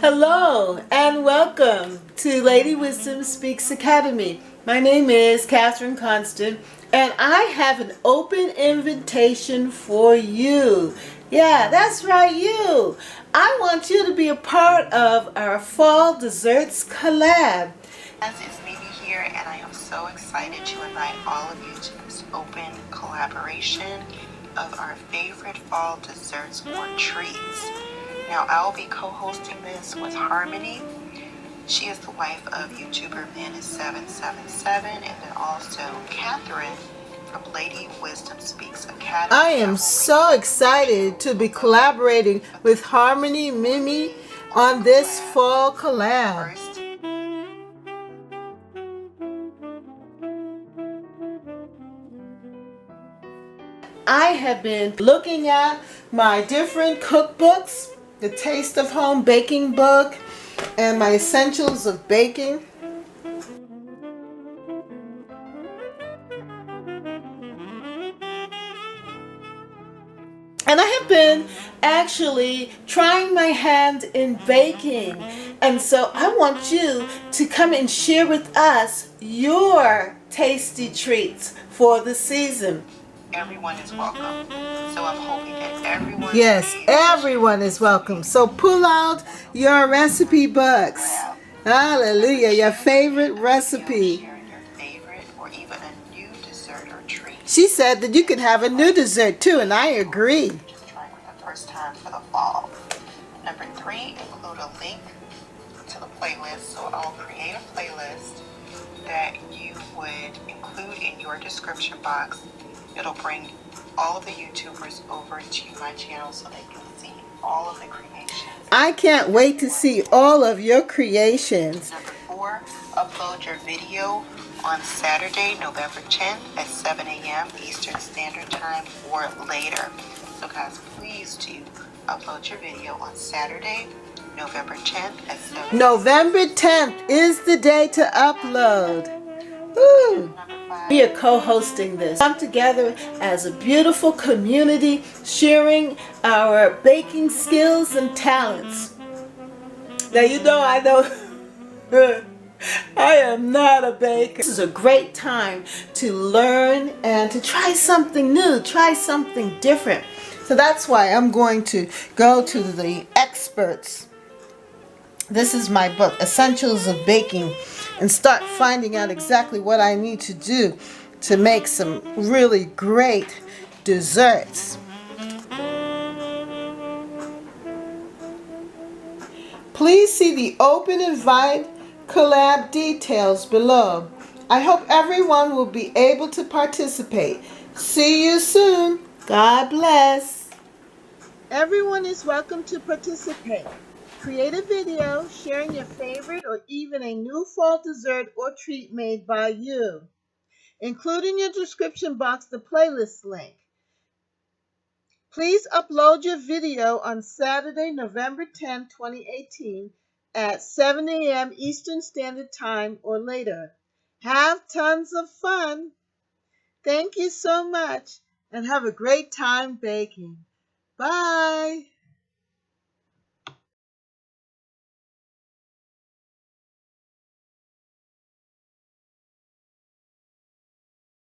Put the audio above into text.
Hello and welcome to Lady Wisdom Speaks Academy. My name is Catherine Constant and I have an open invitation for you. Yeah, that's right, you. I want you to be a part of our Fall Desserts Collab. It's Mimi here, and I am so excited to invite all of you to this open collaboration of our favorite fall desserts or treats. Now, I'll be co-hosting this with Harmony. She is the wife of YouTuber maness777, and then also Catherine from Lady Wisdom Speaks Academy. I am so excited to be collaborating with Harmony Mimi on this fall collab. I have been looking at my different cookbooks, the Taste of Home Baking book, and my Essentials of Baking. And I have been actually trying my hand in baking. And so I want you to come and share with us your tasty treats for the season. Everyone is welcome. So I'm hoping that everyone... Yes, everyone is welcome. So pull out your recipe books. Hallelujah, your favorite recipe. Share your favorite or even a new dessert or treat. She said that you could have a new dessert too, and I agree. Just trying for the first time for the fall. Number 3, include a link to the playlist. So I'll create a playlist that you would include in your description box. It'll bring all of the YouTubers over to my channel so they can see all of the creations. I can't wait to see all of your creations. Number 4, upload your video on Saturday, November 10th at 7 a.m. Eastern Standard Time or later. So guys, please do upload your video on Saturday, November 10th at 7 a.m. November 10th is the day to upload. Woo. We are co-hosting this. Come together as a beautiful community, sharing our baking skills and talents. Now you know I am not a baker. This is a great time to learn and to try something new, try something different. So that's why I'm going to go to the experts. This is my book, Essentials of Baking, and start finding out exactly what I need to do to make some really great desserts. Please see the open invite collab details below. I hope everyone will be able to participate. See you soon. God bless. Everyone is welcome to participate. Create a video sharing your favorite or even a new fall dessert or treat made by you. Include in your description box the playlist link. Please upload your video on Saturday, November 10, 2018 at 7 a.m. Eastern Standard Time or later. Have tons of fun. Thank you so much and have a great time baking. Bye.